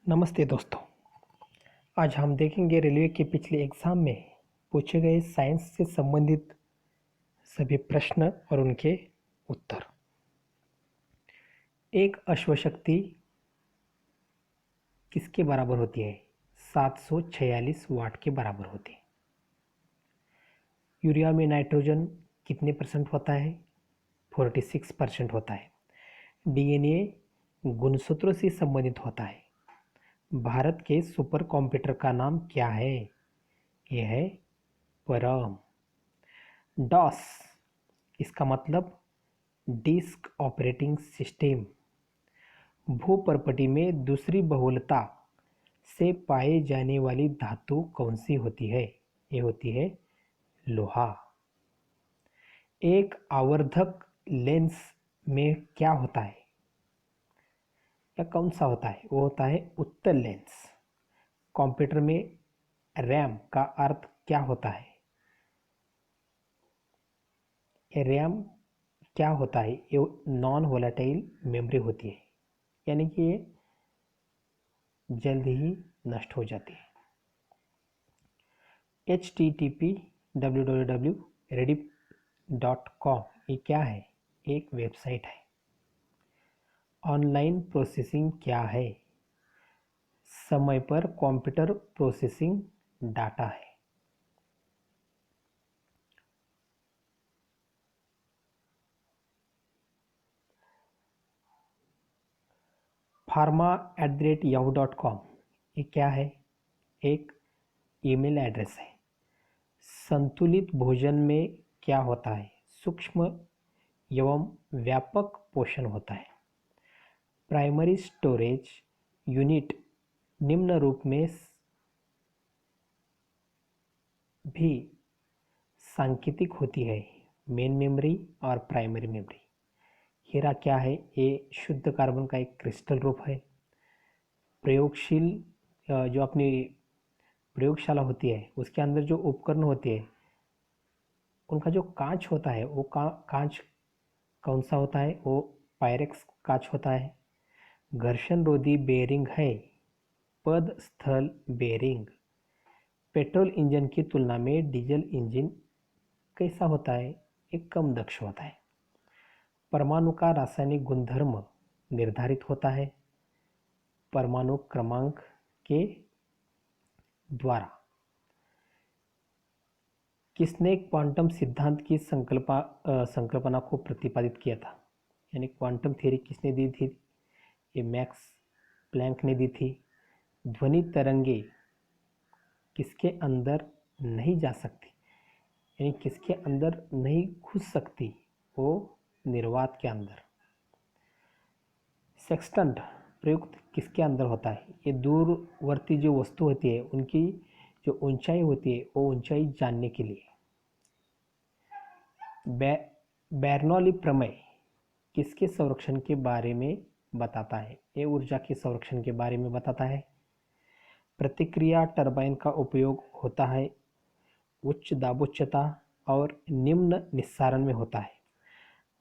नमस्ते दोस्तों। आज हम देखेंगे रेलवे के पिछले एग्जाम में पूछे गए साइंस से संबंधित सभी प्रश्न और उनके उत्तर। एक अश्वशक्ति किसके बराबर होती है? 746 वाट के बराबर होती है। यूरिया में नाइट्रोजन कितने परसेंट होता है? 46% होता है। डीएनए गुणसूत्रों से संबंधित होता है। भारत के सुपर कंप्यूटर का नाम क्या है? यह है परम। डॉस इसका मतलब डिस्क ऑपरेटिंग सिस्टम। भूपर्पटी में दूसरी बहुलता से पाए जाने वाली धातु कौन सी होती है? ये होती है लोहा। एक आवर्धक लेंस में क्या होता है या कौन सा होता है? वो होता है उत्तल लेंस। कंप्यूटर में रैम का अर्थ क्या होता है? ये रैम क्या होता है? ये नॉन वोलेटाइल मेमोरी होती है, यानी कि ये जल्द ही नष्ट हो जाती है। http://www.reddit.com ये क्या है? एक वेबसाइट है। ऑनलाइन प्रोसेसिंग क्या है? समय पर कंप्यूटर प्रोसेसिंग डाटा है। pharma@yahoo.com ये क्या है? एक ईमेल एड्रेस है। संतुलित भोजन में क्या होता है? सूक्ष्म एवं व्यापक पोषण होता है। प्राइमरी स्टोरेज यूनिट निम्न रूप में भी सांकेतिक होती है। मेन मेमोरी और प्राइमरी मेमोरी। हीरा क्या है? ये शुद्ध कार्बन का एक क्रिस्टल रूप है। प्रयोगशील जो अपनी प्रयोगशाला होती है उसके अंदर जो उपकरण होते हैं उनका जो कांच होता है वो कांच कौन सा होता है? वो पायरेक्स कांच होता है। घर्षण रोधी बेरिंग है पद स्थल बेरिंग। पेट्रोल इंजन की तुलना में डीजल इंजन कैसा होता है? एक कम दक्ष होता है। परमाणु का रासायनिक गुणधर्म निर्धारित होता है परमाणु क्रमांक के द्वारा। किसने क्वांटम सिद्धांत की संकल्पना को प्रतिपादित किया था? यानी क्वांटम थ्योरी किसने दी थी? ये मैक्स प्लैंक ने दी थी। ध्वनि तरंगे किसके अंदर नहीं जा सकती, यानी किसके अंदर नहीं घुस सकती? वो निर्वात के अंदर। सेक्सटेंट प्रयुक्त किसके अंदर होता है? ये दूरवर्ती जो वस्तु होती है उनकी जो ऊंचाई होती है वो ऊंचाई जानने के लिए। बेर्नौली प्रमेय किसके संरक्षण के बारे में बताता है? ये ऊर्जा के संरक्षण के बारे में बताता है। प्रतिक्रिया टरबाइन का उपयोग होता है उच्च दाबोच्चता और निम्न निस्सारण में होता है।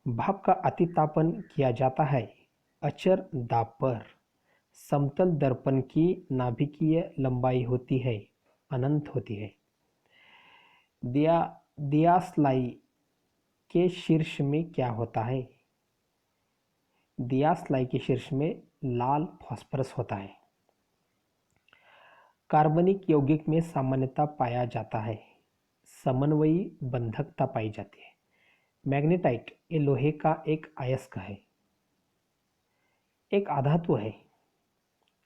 भाप का अतितापन किया जाता है अचर दाब पर। समतल दर्पण की नाभिकीय लंबाई होती है अनंत होती है। दियासलाई के शीर्ष में क्या होता है? दियासलाई के शीर्ष में लाल फास्फोरस होता है। कार्बनिक यौगिक में सामान्यता पाया जाता है समन्वयी बंधकता पाई जाती है। मैग्नेटाइट ये लोहे का एक अयस्क है, एक आधातु है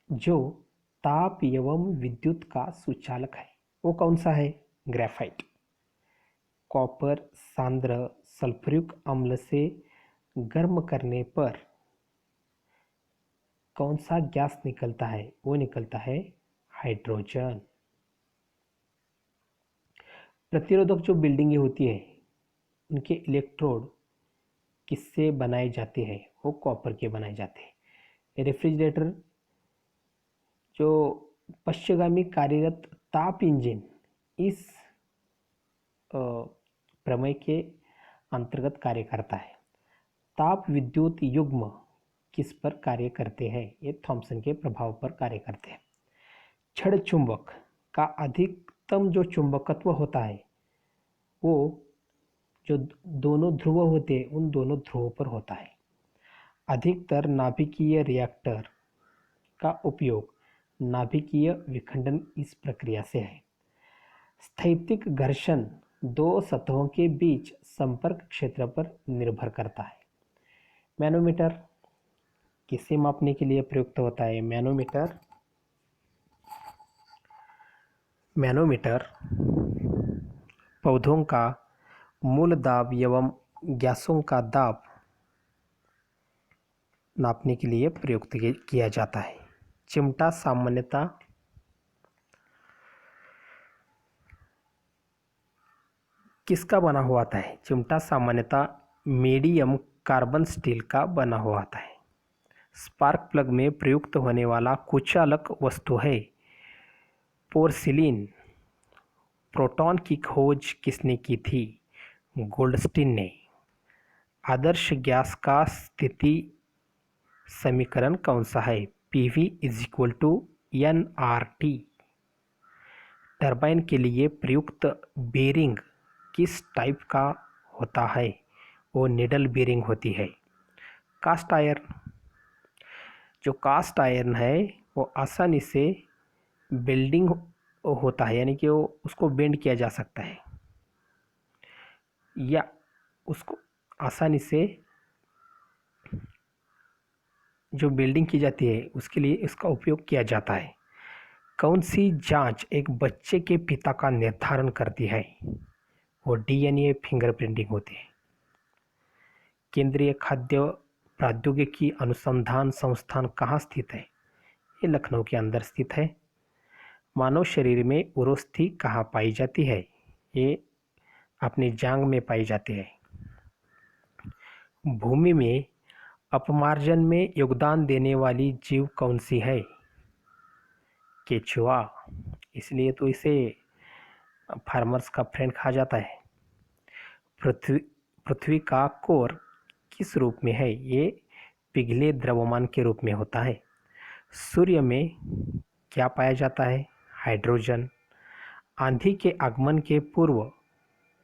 जो ताप एवं विद्युत का सुचालक है। वो कौन सा है? ग्रेफाइट। कॉपर सांद्र सल्फ्यूरिक अम्ल से गर्म करने पर कौन सा गैस निकलता है? वो निकलता है हाइड्रोजन। प्रतिरोधक जो बिल्डिंगें होती है उनके इलेक्ट्रोड किससे बनाए जाते हैं? वो कॉपर के बनाए जाते हैं। रेफ्रिजरेटर जो पश्चगामी कार्यरत ताप इंजन इस प्रमेय के अंतर्गत कार्य करता है। ताप विद्युत युग्म किस पर कार्य करते हैं? ये थॉम्सन के प्रभाव पर कार्य करते हैं। छड़ चुंबक का अधिकतम जो चुंबकत्व होता है वो जो दोनों ध्रुव होते हैं उन दोनों ध्रुवों पर होता है। अधिकतर नाभिकीय रिएक्टर का उपयोग नाभिकीय विखंडन इस प्रक्रिया से है। स्थैतिक घर्षण दो सतहों के बीच संपर्क क्षेत्र पर निर्भर करता है। मैनोमीटर किसे मापने के लिए प्रयुक्त होता है? मैनोमीटर पौधों का मूल दाब एवं गैसों का दाब नापने के लिए प्रयुक्त किया जाता है। चिमटा सामान्यतः किसका बना हुआ आता है? चिमटा सामान्यतः मीडियम कार्बन स्टील का बना हुआ आता है। स्पार्क प्लग में प्रयुक्त होने वाला कुचालक वस्तु है पोर्सिलीन। प्रोटॉन की खोज किसने की थी? गोल्डस्टीन ने। आदर्श गैस का स्थिति समीकरण कौन सा है? PV = nRT। टरबाइन के लिए प्रयुक्त बेरिंग किस टाइप का होता है? वो निडल बेरिंग होती है। कास्ट आयरन, जो कास्ट आयरन है वो आसानी से बेल्डिंग होता है, यानी कि वो उसको बेंड किया जा सकता है या उसको आसानी से जो बेल्डिंग की जाती है उसके लिए इसका उपयोग किया जाता है। कौन सी जांच एक बच्चे के पिता का निर्धारण करती है? वो DNA फिंगरप्रिंटिंग होती है। केंद्रीय खाद्य प्रौद्योगिकी अनुसंधान संस्थान कहाँ स्थित है? ये लखनऊ के अंदर स्थित है। मानव शरीर में उरोस्थी कहाँ पाई जाती है? ये अपनी जांघ में पाई जाती है। भूमि में अपमार्जन में योगदान देने वाली जीव कौन सी है? केचुआ, इसलिए तो इसे फार्मर्स का फ्रेंड कहा जाता है। पृथ्वी का कोर किस रूप में है? ये पिघले द्रव्यमान के रूप में होता है। सूर्य में क्या पाया जाता है? हाइड्रोजन। आंधी के आगमन के पूर्व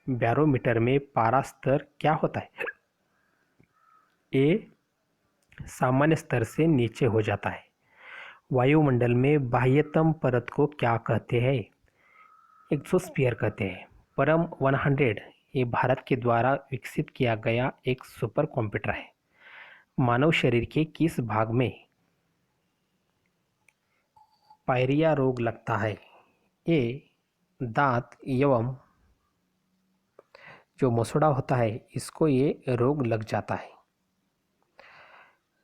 बैरोमीटर में पारा स्तर क्या होता है? ये सामान्य स्तर से नीचे हो जाता है। वायुमंडल में बाह्यतम परत को क्या कहते हैं? एक्सोस्फीयर कहते हैं। परम 100 ये भारत के द्वारा विकसित किया गया एक सुपर कंप्यूटर है। मानव शरीर के किस भाग में पायरिया रोग लगता है? ये दांत एवं जो मसोड़ा होता है इसको ये रोग लग जाता है।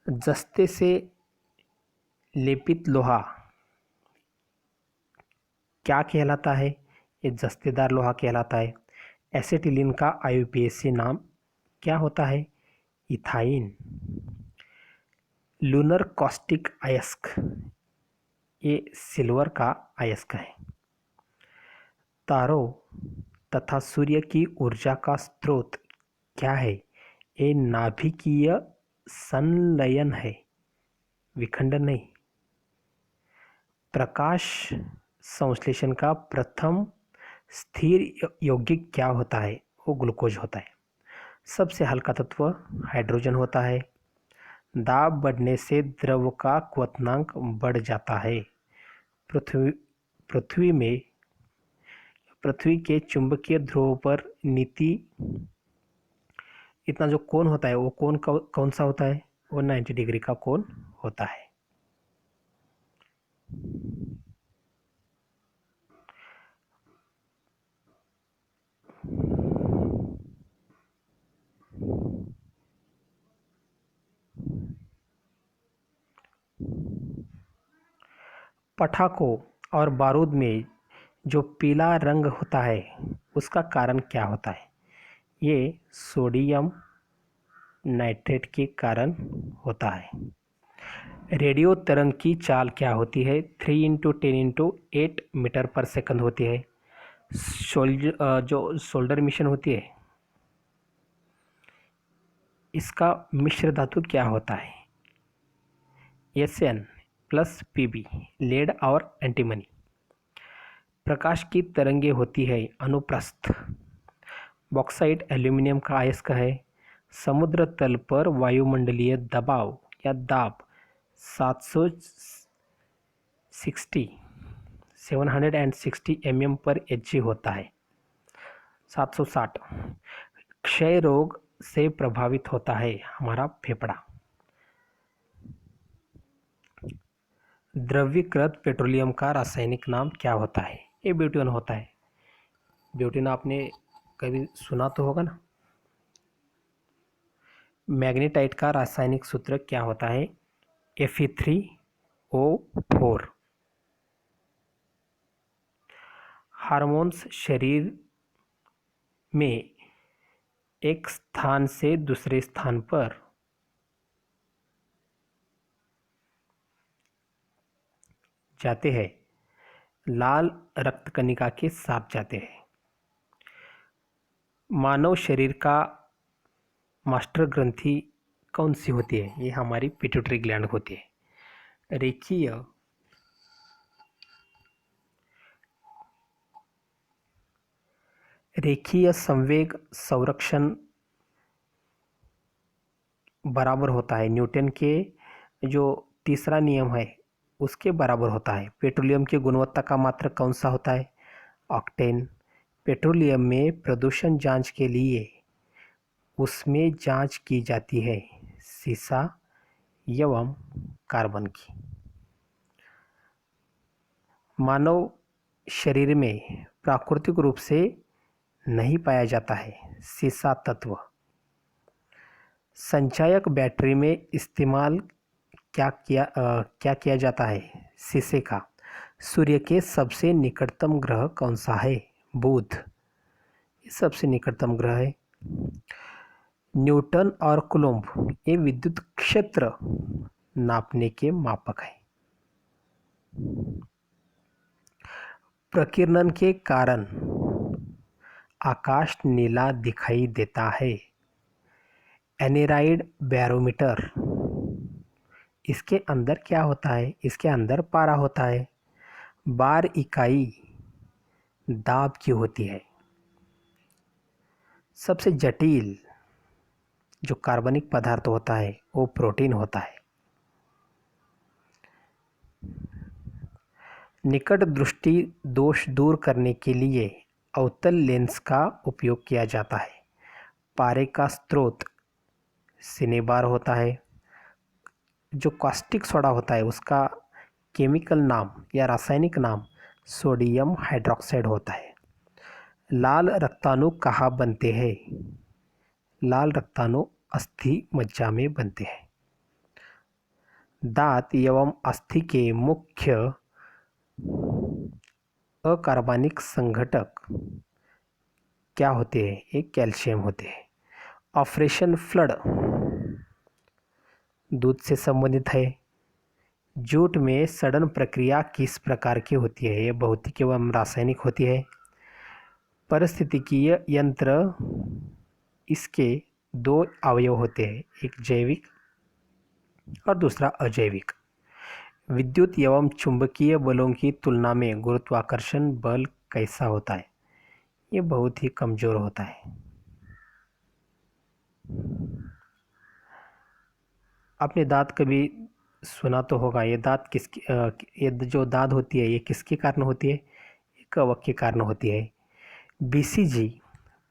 जस्ते से लेपित लोहा क्या कहलाता है? ये जस्तेदार लोहा कहलाता है। एसिटिलीन का IUPAC नाम क्या होता है? इथाइन। लूनर कॉस्टिक अयस्क ये सिल्वर का अयस्क है। तारों तथा सूर्य की ऊर्जा का स्रोत क्या है? ये नाभिकीय संलयन है, विखंडन नहीं। प्रकाश संश्लेषण का प्रथम स्थिर यौगिक क्या होता है? वो ग्लूकोज होता है। सबसे हल्का तत्व हाइड्रोजन होता है। दाब बढ़ने से द्रव का क्वथनांक बढ़ जाता है। पृथ्वी के चुंबकीय ध्रुव पर नीति इतना जो कोण होता है वो कोण कौन सा होता है? वो 90 डिग्री का कोण होता है। पटाखों और बारूद में जो पीला रंग होता है उसका कारण क्या होता है? ये सोडियम नाइट्रेट के कारण होता है। रेडियो तरंग की चाल क्या होती है? 3 × 10 × 8 मीटर पर सेकंड होती है। जो सोल्डर मिशन होती है इसका मिश्र धातु क्या होता है? Sn प्लस Pb, लेड और एंटीमनी। प्रकाश की तरंगे होती है अनुप्रस्थ। बॉक्साइट एल्यूमिनियम का अयस्क है। समुद्र तल पर वायुमंडलीय दबाव या दाब 760 mm पर Hg होता है। 760। क्षय रोग से प्रभावित होता है हमारा फेफड़ा। द्रवीकृत पेट्रोलियम का रासायनिक नाम क्या होता है? ये ब्यूटेन होता है। ब्यूटेन आपने कभी सुना तो होगा ना। मैग्नेटाइट का रासायनिक सूत्र क्या होता है? Fe3O4। हार्मोन्स शरीर में एक स्थान से दूसरे स्थान पर जाते हैं, लाल रक्त कणिका के साथ जाते हैं। मानव शरीर का मास्टर ग्रंथि कौन सी होती है? ये हमारी पिट्यूटरी ग्लैंड होती है। रेखीय संवेग संरक्षण बराबर होता है न्यूटन के जो तीसरा नियम है उसके बराबर होता है। पेट्रोलियम की गुणवत्ता का मात्रक कौन सा होता है? ऑक्टेन। पेट्रोलियम में प्रदूषण जांच के लिए उसमें जांच की जाती है सीसा एवं कार्बन की। मानव शरीर में प्राकृतिक रूप से नहीं पाया जाता है सीसा तत्व। संचायक बैटरी में इस्तेमाल क्या किया जाता है? शीशे का। सूर्य के सबसे निकटतम ग्रह कौन सा है? बुध। ये सबसे निकटतम ग्रह है। न्यूटन और कूलम्ब ये विद्युत क्षेत्र नापने के मापक है। प्रकीर्णन के कारण आकाश नीला दिखाई देता है। एनेराइड बैरोमीटर, इसके अंदर क्या होता है? इसके अंदर पारा होता है। बार इकाई दाब की होती है। सबसे जटिल जो कार्बनिक पदार्थ होता है वो प्रोटीन होता है। निकट दृष्टि दोष दूर करने के लिए अवतल लेंस का उपयोग किया जाता है। पारे का स्रोत सिनेबार होता है। जो कास्टिक सोडा होता है उसका केमिकल नाम या रासायनिक नाम सोडियम हाइड्रोक्साइड होता है। लाल रक्ताणु कहाँ बनते हैं? लाल रक्ताणु अस्थि मज्जा में बनते हैं। दांत एवं अस्थि के मुख्य अकार्बनिक संघटक क्या होते हैं? एक कैल्शियम होते हैं। ऑपरेशन फ्लड दूध से संबंधित है। जूट में सड़न प्रक्रिया किस प्रकार की होती है? ये भौतिक एवं रासायनिक होती है। पारिस्थितिकीय यंत्र, इसके दो अवयव होते हैं, एक जैविक और दूसरा अजैविक। विद्युत एवं चुंबकीय बलों की तुलना में गुरुत्वाकर्षण बल कैसा होता है? ये बहुत ही कमजोर होता है। आपने दांत कभी सुना तो होगा। ये दांत किसकी ये जो दांत होती है ये किसके कारण होती है? ये कवक के कारण होती है। बीसीजी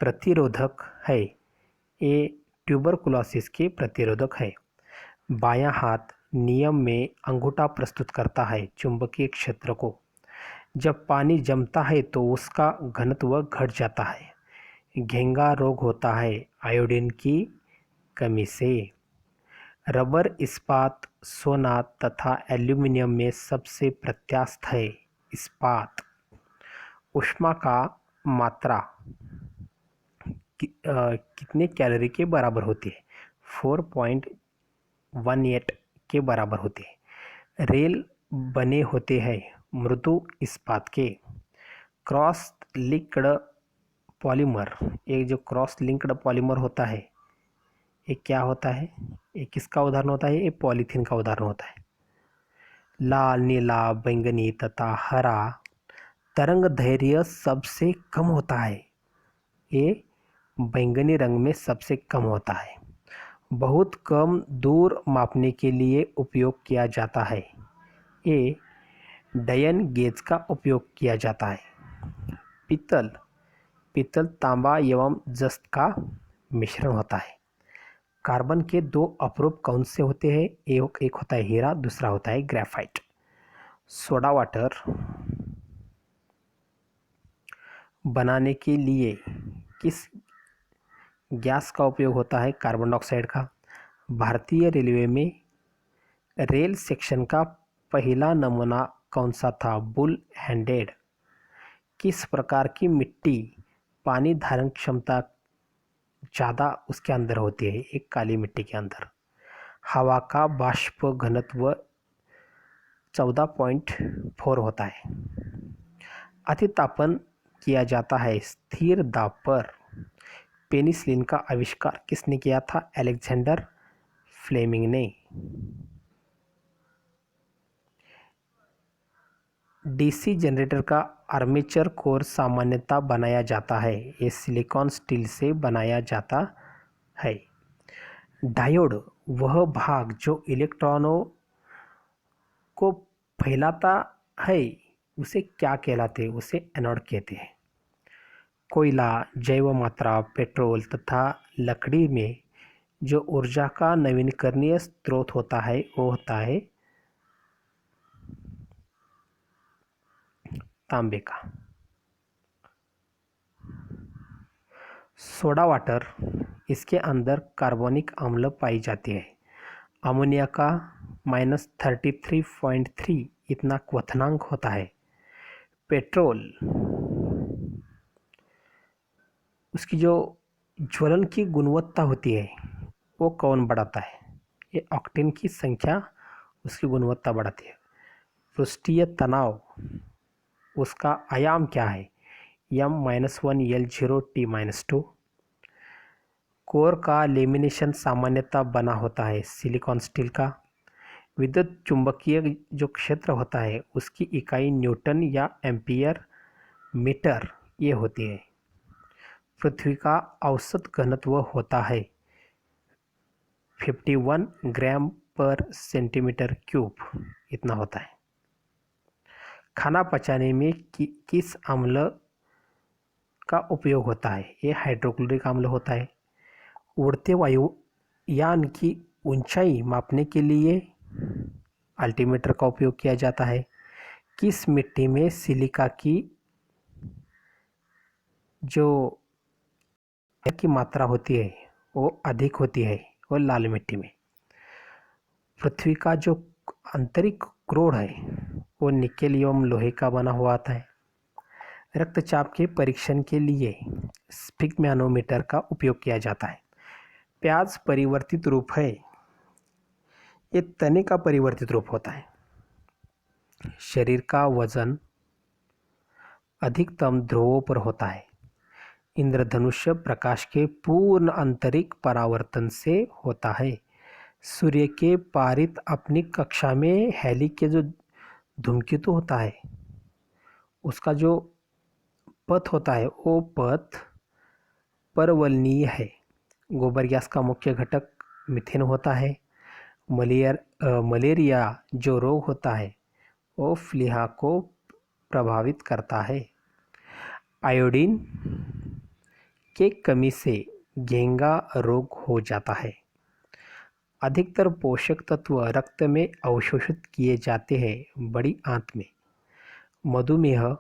प्रतिरोधक है। ये ट्यूबरकुलोसिस के प्रतिरोधक है। बायां हाथ नियम में अंगूठा प्रस्तुत करता है चुंबकीय क्षेत्र को। जब पानी जमता है तो उसका घनत्व घट जाता है। घेंगा रोग होता है आयोडीन की कमी से। रबर, इस्पात, सोना तथा एल्यूमिनियम में सबसे प्रत्यास्थ है इस्पात। ऊष्मा का मात्रा कितने कैलोरी के बराबर होती है? 4.18 के बराबर होती है। रेल बने होते हैं मृदु इस्पात के। क्रॉस लिंक्ड पॉलीमर, एक जो क्रॉस लिंक्ड पॉलीमर होता है ये क्या होता है? ये किसका उदाहरण होता है? ये पॉलीथीन का उदाहरण होता है। लाल, नीला, बैंगनी तथा हरा तरंग दैर्घ्य सबसे कम होता है। ये बैंगनी रंग में सबसे कम होता है। बहुत कम दूर मापने के लिए उपयोग किया जाता है। ये डयन गेज का उपयोग किया जाता है। पीतल पीतल तांबा एवं जस्त का मिश्रण होता है। कार्बन के दो अपरूप कौन से होते हैं? एक होता है हीरा, दूसरा होता है ग्रेफाइट। सोडा वाटर बनाने के लिए किस गैस का उपयोग होता है? कार्बन डाइऑक्साइड का। भारतीय रेलवे में रेल सेक्शन का पहला नमूना कौन सा था? Bull handed. किस प्रकार की मिट्टी पानी धारण क्षमता ज़्यादा उसके अंदर होती है? एक काली मिट्टी के अंदर। हवा का वाष्प घनत्व 14.4 होता है। अतितापन किया जाता है स्थिर दाब पर। पेनिसिलिन का आविष्कार किसने किया था? अलेक्जेंडर फ्लेमिंग ने। डीसी जनरेटर का आर्मेचर कोर सामान्यतः बनाया जाता है। ये सिलिकॉन स्टील से बनाया जाता है। डायोड वह भाग जो इलेक्ट्रॉनों को फैलाता है, उसे क्या कहलाते हैं? उसे एनोड कहते हैं। कोयला, जैव मात्रा, पेट्रोल तथा लकड़ी में जो ऊर्जा का नवीकरणीय स्रोत होता है वो होता है तांबे का। सोडा वाटर, इसके अंदर कार्बोनिक अम्ल पाई जाती है। अमोनिया का -33.3 इतना क्वथनांक होता है। पेट्रोल, उसकी जो ज्वलन की गुणवत्ता होती है वो कौन बढ़ाता है? ये ऑक्टेन की संख्या उसकी गुणवत्ता बढ़ाती है। पृष्ठीय तनाव, उसका आयाम क्या है? M-1L0T-2। कोर का लेमिनेशन सामान्यतः बना होता है सिलिकॉन स्टील का। विद्युत चुंबकीय जो क्षेत्र होता है उसकी इकाई न्यूटन या एम्पियर मीटर ये होती है। पृथ्वी का औसत घनत्व होता है 51 ग्राम पर सेंटीमीटर क्यूब, इतना होता है। खाना पचाने में किस अम्ल का उपयोग होता है? ये हाइड्रोक्लोरिक अम्ल होता है। उड़ते वायुयान की ऊंचाई मापने के लिए अल्टीमीटर का उपयोग किया जाता है। किस मिट्टी में सिलिका की जो की मात्रा होती है वो अधिक होती है? वो लाल मिट्टी में। पृथ्वी का जो आंतरिक क्रोड है वो निकेल एवं लोहे का बना हुआ आता है। रक्तचाप के परीक्षण के लिए स्फिग्मैनोमीटर का उपयोग किया जाता है। प्याज परिवर्तित रूप है, ये तने का परिवर्तित रूप होता है। शरीर का वजन अधिकतम ध्रुवों पर होता है। इंद्रधनुष प्रकाश के पूर्ण आंतरिक परावर्तन से होता है। सूर्य के पारित अपनी कक्षा में हेली के जो धूमकेतु होता है उसका जो पथ होता है वो पथ परवलनीय है। गोबर गैस का मुख्य घटक मीथेन होता है। मलेरिया जो रोग होता है वो फ्लीहा को प्रभावित करता है। आयोडीन के कमी से घेंगा रोग हो जाता है। अधिकतर पोषक तत्व रक्त में अवशोषित किए जाते हैं बड़ी आंत में। मधुमेह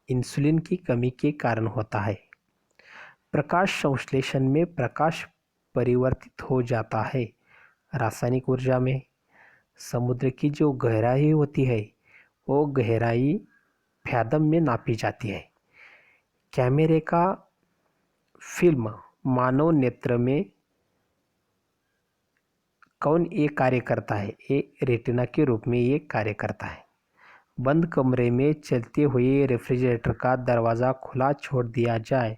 इंसुलिन की कमी के कारण होता है। प्रकाश संश्लेषण में प्रकाश परिवर्तित हो जाता है रासायनिक ऊर्जा में। समुद्र की जो गहराई होती है वो गहराई फैथम में नापी जाती है। कैमरे का फिल्म मानव नेत्र में कौन ये कार्य करता है? ये रेटिना के रूप में ये कार्य करता है। बंद कमरे में चलते हुए रेफ्रिजरेटर का दरवाज़ा खुला छोड़ दिया जाए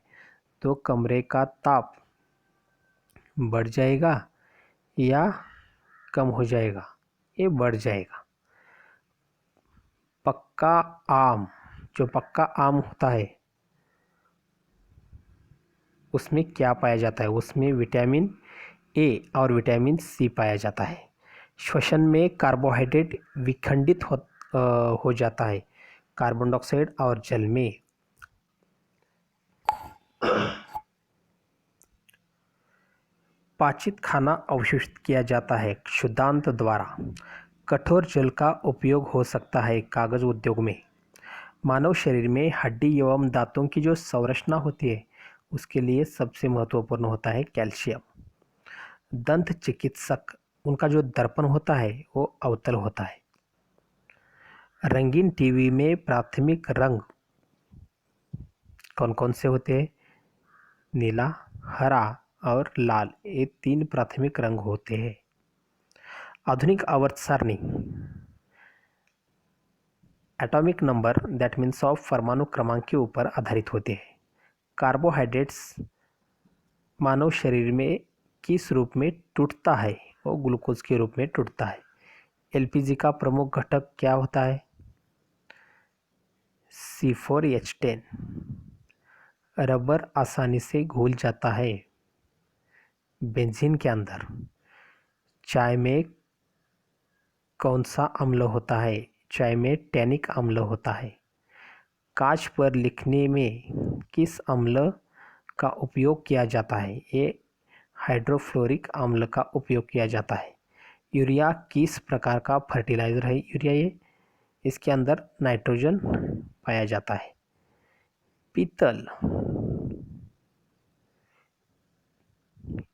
तो कमरे का ताप बढ़ जाएगा या कम हो जाएगा? ये बढ़ जाएगा। पक्का आम, जो पक्का आम होता है उसमें क्या पाया जाता है? उसमें विटामिन ए और विटामिन सी पाया जाता है। श्वसन में कार्बोहाइड्रेट विखंडित हो जाता है कार्बन डाइऑक्साइड और जल में। पाचित खाना अवशोषित किया जाता है क्षुदांत द्वारा। कठोर जल का उपयोग हो सकता है कागज उद्योग में। मानव शरीर में हड्डी एवं दांतों की जो संरचना होती है उसके लिए सबसे महत्वपूर्ण होता है कैल्शियम। दंत चिकित्सक, उनका जो दर्पण होता है वो अवतल होता है। रंगीन टीवी में प्राथमिक रंग कौन कौन से होते हैं? नीला, हरा और लाल, ये 3 प्राथमिक रंग होते हैं। आधुनिक आवर्त सारणी atomic number that means of परमाणु क्रमांक के ऊपर आधारित होते हैं। कार्बोहाइड्रेट्स मानव शरीर में किस रूप में टूटता है? वो ग्लूकोज के रूप में टूटता है। एलपीजी का प्रमुख घटक क्या होता है? C4H10। रबर आसानी से घुल जाता है बेंजीन के अंदर। चाय में कौन सा अम्ल होता है? चाय में टैनिक अम्ल होता है। कांच पर लिखने में किस अम्ल का उपयोग किया जाता है? ये हाइड्रोफ्लोरिक अम्ल का उपयोग किया जाता है। यूरिया किस प्रकार का फर्टिलाइज़र है? यूरिया ये इसके अंदर नाइट्रोजन पाया जाता है। पीतल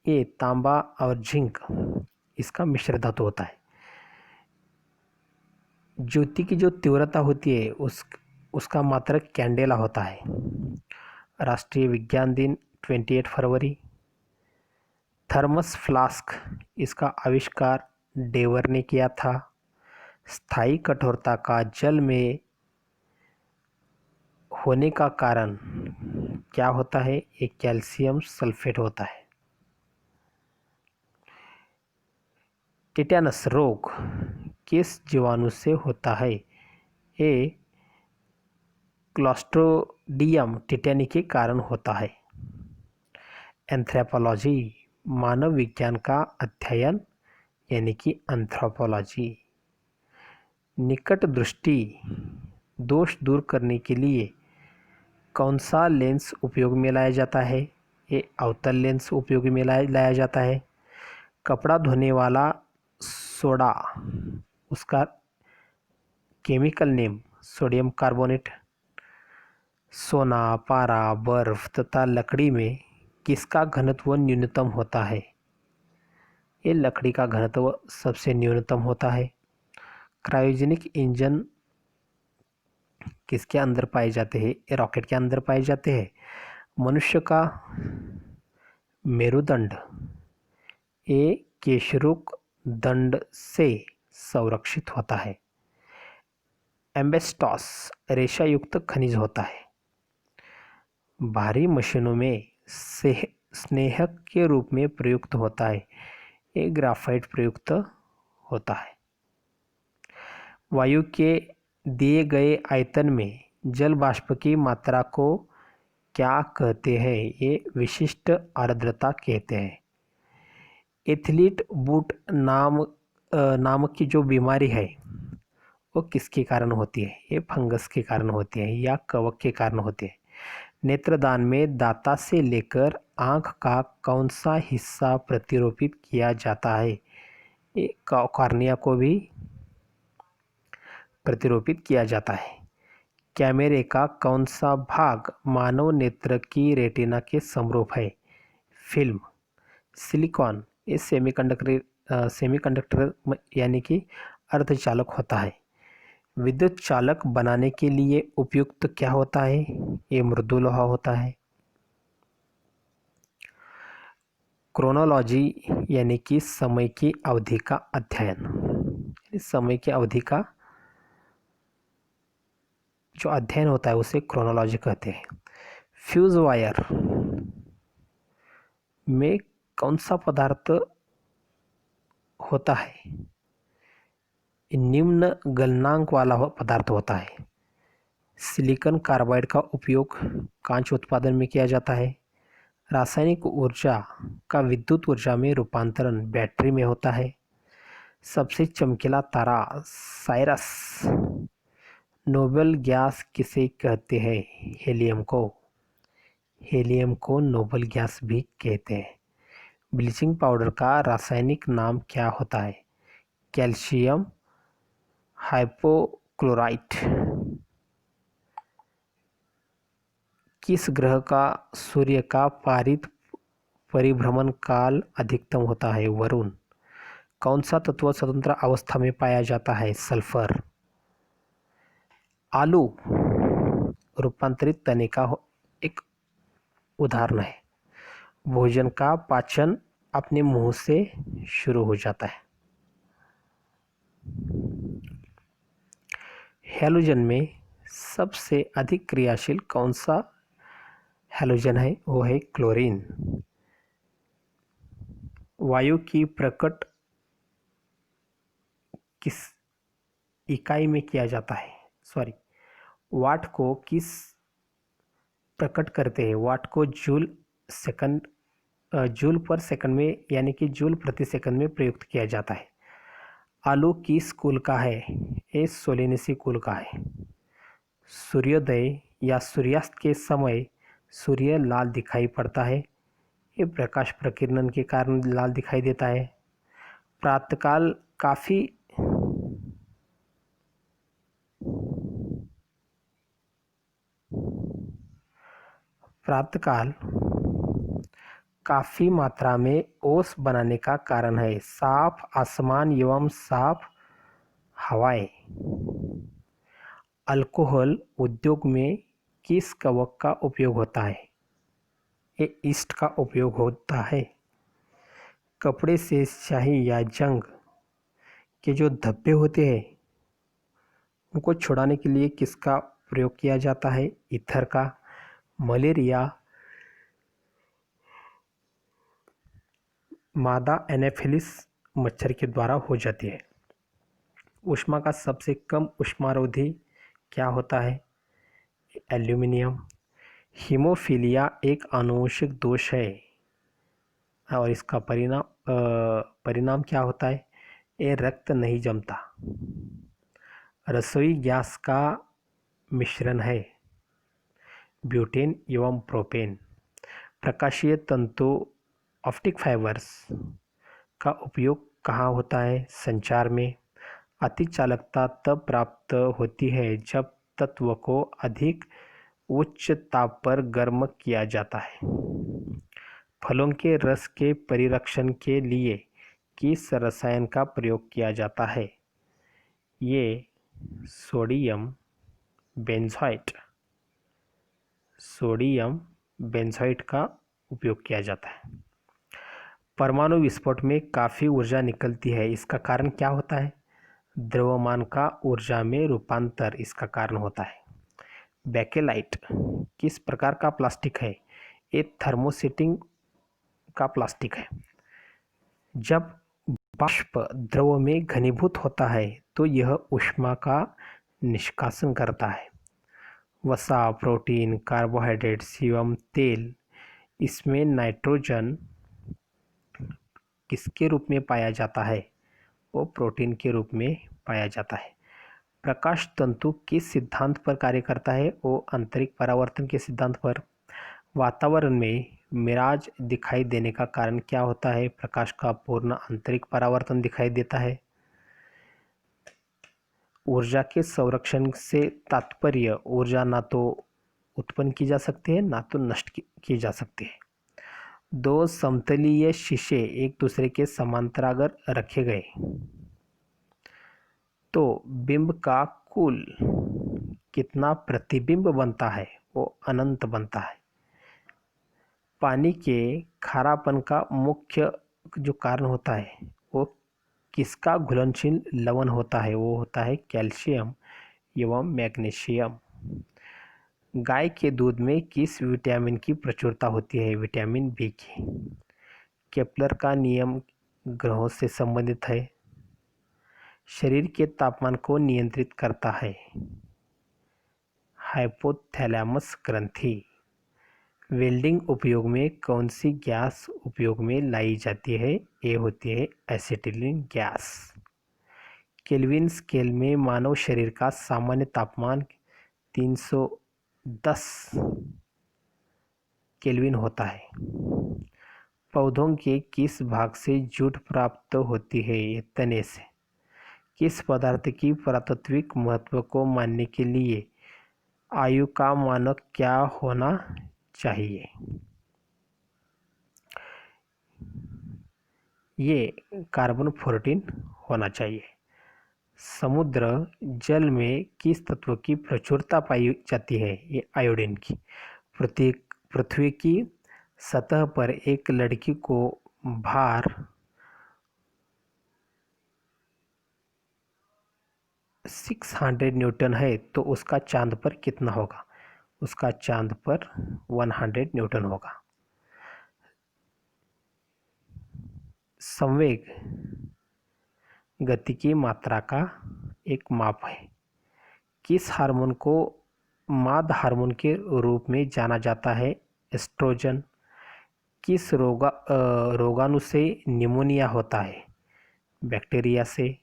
ये तांबा और जिंक इसका मिश्र धातु होता है। ज्योति की जो तीव्रता होती है उसका मात्रक कैंडेला होता है। राष्ट्रीय विज्ञान दिन 28 फरवरी। थर्मस फ्लास्क इसका आविष्कार डेवर ने किया था। स्थायी कठोरता का जल में होने का कारण क्या होता है? एक कैल्शियम सल्फेट होता है। टिटेनस रोग किस जीवाणु से होता है? ये क्लॉस्ट्रिडियम टिटेनी के कारण होता है। एंथ्रोपोलॉजी मानव विज्ञान का अध्ययन यानी कि एंथ्रोपोलॉजी। निकट दृष्टि दोष दूर करने के लिए कौन सा लेंस उपयोग में लाया जाता है? ये अवतल लेंस उपयोग में लाया जाता है। कपड़ा धोने वाला सोडा उसका केमिकल नेम सोडियम कार्बोनेट। सोना, पारा, बर्फ तथा लकड़ी में किसका घनत्व न्यूनतम होता है? ये लकड़ी का घनत्व सबसे न्यूनतम होता है। क्रायोजेनिक इंजन किसके अंदर पाए जाते हैं? ये रॉकेट के अंदर पाए जाते हैं। मनुष्य का मेरुदंड ये केशरुक दंड से संरक्षित होता है। एम्बेस्टॉस रेशा युक्त खनिज होता है। भारी मशीनों में स्नेहक के रूप में प्रयुक्त होता है। ये ग्राफाइट प्रयुक्त होता है। वायु के दिए गए आयतन में जल वाष्प की मात्रा को क्या कहते हैं? ये विशिष्ट आर्द्रता कहते हैं। एथलीट बूट नामक की जो बीमारी है वो किसके कारण होती है? ये फंगस के कारण होती है या कवक के कारण होती है। नेत्रदान में दाता से लेकर आँख का कौन सा हिस्सा प्रतिरोपित किया जाता है? ये कॉर्निया को भी प्रतिरोपित किया जाता है। कैमरे का कौन सा भाग मानव नेत्र की रेटिना के समरूप है? फिल्म। सिलिकॉन ये सेमीकंडक्टर यानी कि अर्धचालक होता है। विद्युत चालक बनाने के लिए उपयुक्त क्या होता है? ये मृदु लोहा होता है। क्रोनोलॉजी यानी कि समय की अवधि का अध्ययन। समय की अवधि का जो अध्ययन होता है उसे क्रोनोलॉजी कहते हैं। फ्यूज वायर में कौन सा पदार्थ होता है? निम्न गलनांक वाला पदार्थ होता है। सिलिकॉन कार्बाइड का उपयोग कांच उत्पादन में किया जाता है। रासायनिक ऊर्जा का विद्युत ऊर्जा में रूपांतरण बैटरी में होता है। सबसे चमकीला तारा साइरस। नोबेल गैस किसे कहते हैं? हीलियम को। हीलियम को नोबेल गैस भी कहते हैं। ब्लीचिंग पाउडर का रासायनिक नाम क्या होता है? Calcium hypochlorite. किस ग्रह का सूर्य का परिभ्रमण काल अधिकतम होता है? वरुण। कौन सा तत्व स्वतंत्र अवस्था में पाया जाता है? सल्फर। आलू रूपांतरित तने का एक उदाहरण है। भोजन का पाचन अपने मुंह से शुरू हो जाता है। हैलोजन में सबसे अधिक क्रियाशील कौन सा हैलोजन है? वो है क्लोरीन। वायु की प्रकट किस इकाई में किया जाता है? वाट को किस प्रकट करते हैं? वाट को जूल पर सेकंड में यानी कि जूल प्रति सेकंड में प्रयुक्त किया जाता है। आलू किस कुल का है? ये सोलेनेसी कुल का है। सूर्योदय या सूर्यास्त के समय सूर्य लाल दिखाई पड़ता है। ये प्रकाश प्रकीर्णन के कारण लाल दिखाई देता है। प्रातःकाल काफी मात्रा में ओस बनाने का कारण है। साफ आसमान एवं साफ हवाएं। अल्कोहल उद्योग में किस कवक का उपयोग होता है? ये ईस्ट का उपयोग होता है। कपड़े से स्याही या जंग के जो धब्बे होते हैं उनको छुड़ाने के लिए किसका प्रयोग किया जाता है? ईथर का। मलेरिया मादा एनाफिलिस मच्छर के द्वारा हो जाती है। ऊष्मा का सबसे कम ऊष्मारोधी क्या होता है? एल्यूमिनियम। हीमोफीलिया एक आनुवंशिक दोष है और इसका परिणाम क्या होता है? ये रक्त नहीं जमता। रसोई गैस का मिश्रण है ब्यूटेन एवं प्रोपेन। प्रकाशीय तंतु ऑप्टिक फाइबर्स का उपयोग कहाँ होता है? संचार में। अति चालकता तब प्राप्त होती है जब तत्व को अधिक उच्च ताप पर गर्म किया जाता है। फलों के रस के परिरक्षण के लिए किस रसायन का प्रयोग किया जाता है? ये सोडियम बेंजोइट का उपयोग किया जाता है। परमाणु विस्फोट में काफ़ी ऊर्जा निकलती है, इसका कारण क्या होता है? द्रव्यमान का ऊर्जा में रूपांतर इसका कारण होता है। बेकेलाइट किस प्रकार का प्लास्टिक है? ये थर्मोसेटिंग का प्लास्टिक है। जब बाष्प द्रव में घनीभूत होता है तो यह ऊष्मा का निष्कासन करता है। वसा, प्रोटीन, कार्बोहाइड्रेट्स एवं तेल, इसमें नाइट्रोजन किसके रूप में पाया जाता है? वो प्रोटीन के रूप में पाया जाता है। प्रकाश तंतु किस सिद्धांत पर कार्य करता है? वो आंतरिक परावर्तन के सिद्धांत पर। वातावरण में मिराज दिखाई देने का कारण क्या होता है? प्रकाश का पूर्ण आंतरिक परावर्तन दिखाई देता है। ऊर्जा के संरक्षण से तात्पर्य ऊर्जा ना तो उत्पन्न की जा सकती है ना तो नष्ट की जा सकती है। दो समतलीय शीशे एक दूसरे के समांतर अगर रखे गए तो बिंब का कुल कितना प्रतिबिंब बनता है? वो अनंत बनता है। पानी के खारापन का मुख्य जो कारण होता है वो किसका घुलनशील लवण होता है? वो होता है कैल्शियम एवं मैग्नीशियम। गाय के दूध में किस विटामिन की प्रचुरता होती है? विटामिन बी की। केपलर का नियम ग्रहों से संबंधित है। शरीर के तापमान को नियंत्रित करता है? हाइपोथैलेमस ग्रंथि। वेल्डिंग उपयोग में कौन सी गैस उपयोग में लाई जाती है? ये होती है एसिटिलीन गैस। केल्विन स्केल में मानव शरीर का सामान्य तापमान 310 केल्विन होता है। पौधों के किस भाग से जूट प्राप्त होती है? ये तने से। किस पदार्थ की पुरातात्विक महत्व को मानने के लिए आयु का मानक क्या होना चाहिए? ये कार्बन 14 होना चाहिए। समुद्र जल में किस तत्व की प्रचुरता पाई जाती है? ये आयोडीन की। पृथ्वी की सतह पर एक लड़की को भार 600 न्यूटन है तो उसका चांद पर कितना होगा? उसका चांद पर 100 न्यूटन होगा। संवेग गति की मात्रा का एक माप है। किस हार्मोन को माद हार्मोन के रूप में जाना जाता है? एस्ट्रोजन। किस रोगाणु से निमोनिया होता है? बैक्टीरिया से।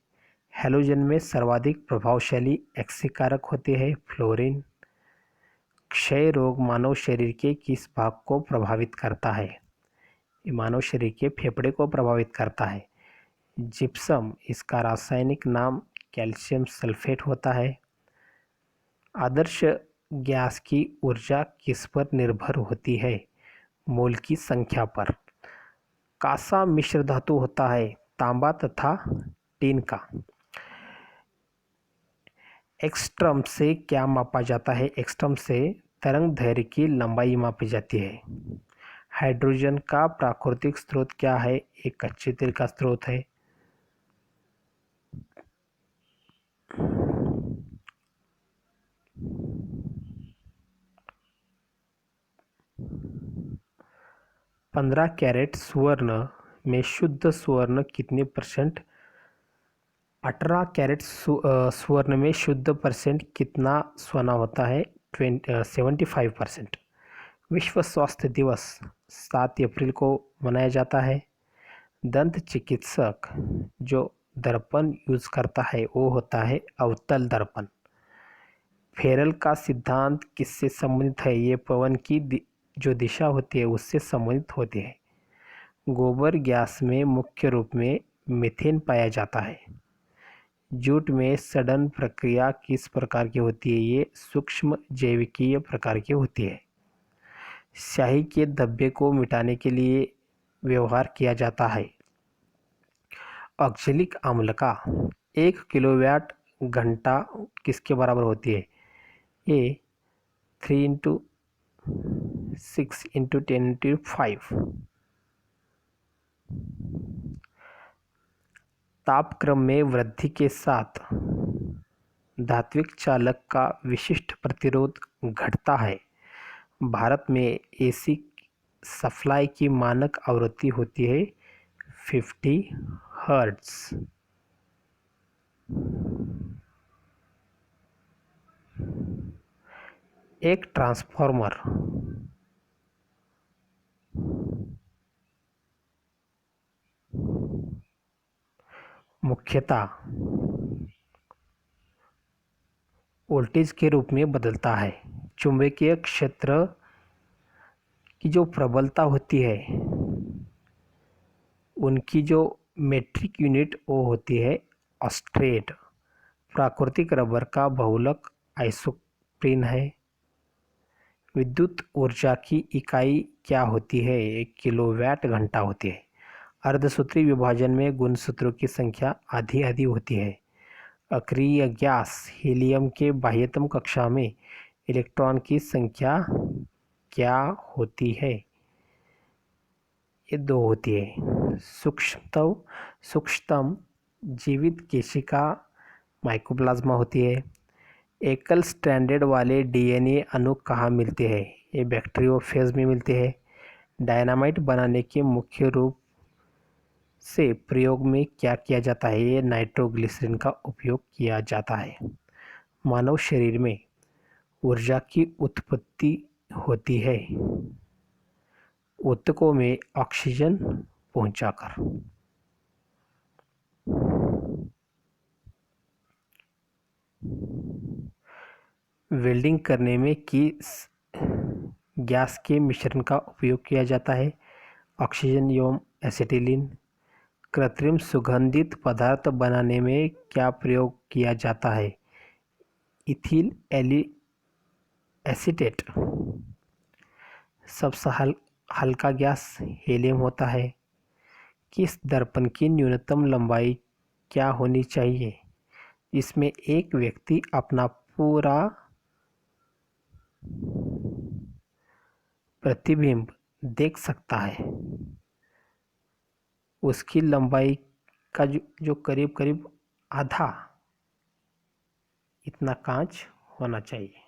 हैलोजन में सर्वाधिक प्रभावशाली एक्सीकारक होते हैं? फ्लोरीन। क्षय रोग मानव शरीर के किस भाग को प्रभावित करता है? ये मानव शरीर के फेफड़े को प्रभावित करता है। जिप्सम, इसका रासायनिक नाम कैल्शियम सल्फेट होता है। आदर्श गैस की ऊर्जा किस पर निर्भर होती है? मोल की संख्या पर। कांसा मिश्र धातु होता है तांबा तथा टीन का। एक्सट्रम से क्या मापा जाता है? एक्सट्रम से तरंग दैर्घ्य की लंबाई मापी जाती है। हाइड्रोजन का प्राकृतिक स्रोत क्या है? एक कच्चे तेल का स्रोत है। पंद्रह कैरेट स्वर्ण में शुद्ध स्वर्ण कितने %? 18 कैरेट स्वर्ण में शुद्ध परसेंट कितना सोना होता है? 75%। विश्व स्वास्थ्य दिवस 7 अप्रैल को मनाया जाता है। दंत चिकित्सक जो दर्पण यूज करता है वो होता है अवतल दर्पण। फेरल का सिद्धांत किससे संबंधित है? ये पवन की जो दिशा होती है उससे संबंधित होती है। गोबर गैस में मुख्य रूप में मीथेन पाया जाता है। जूट में सड़न प्रक्रिया किस प्रकार की होती है? ये सूक्ष्म जैविकीय प्रकार की होती है। स्याही के धब्बे को मिटाने के लिए व्यवहार किया जाता है। ऑक्जेलिक अम्ल का 1 किलोवाट घंटा किसके बराबर होती है? ये 3 × 6 × 10⁵ तापक्रम में वृद्धि के साथ धात्विक चालक का विशिष्ट प्रतिरोध घटता है। भारत में एसी सप्लाई की मानक आवृत्ति होती है 50 हर्ट्ज। एक ट्रांसफार्मर मुख्यतः वोल्टेज के रूप में बदलता है। चुंबकीय क्षेत्र की जो प्रबलता होती है उनकी जो मेट्रिक यूनिट वो होती है ऑस्टेट। प्राकृतिक रबर का बहुलक आइसोप्रीन है। विद्युत ऊर्जा की इकाई क्या होती है? 1 किलोवाट घंटा होती है। अर्धसूत्री विभाजन में गुणसूत्रों की संख्या आधी होती है। अक्रिय गैस हीलियम के बाह्यतम कक्षा में इलेक्ट्रॉन की संख्या क्या होती है? ये 2 होती है। सूक्ष्मतम जीवित केशिका माइकोप्लाज्मा होती है। एकल स्ट्रैंडेड वाले डीएनए अणु कहाँ मिलते हैं? ये बैक्टीरियोफेज में मिलते हैं। डायनामाइट बनाने के मुख्य रूप से प्रयोग में क्या किया जाता है? ये नाइट्रोग्लिसरीन का उपयोग किया जाता है। मानव शरीर में ऊर्जा की उत्पत्ति होती है ऊतकों में ऑक्सीजन पहुंचाकर। वेल्डिंग करने में किस गैस के मिश्रण का उपयोग किया जाता है? ऑक्सीजन एवं एसिटिलीन। कृत्रिम सुगंधित पदार्थ बनाने में क्या प्रयोग किया जाता है? Ethyl acetate. सबसे हल्का गैस हीलियम होता है। किस दर्पण की न्यूनतम लंबाई क्या होनी चाहिए इसमें एक व्यक्ति अपना पूरा प्रतिबिंब देख सकता है? उसकी लंबाई का जो करीब करीब आधा इतना कांच होना चाहिए।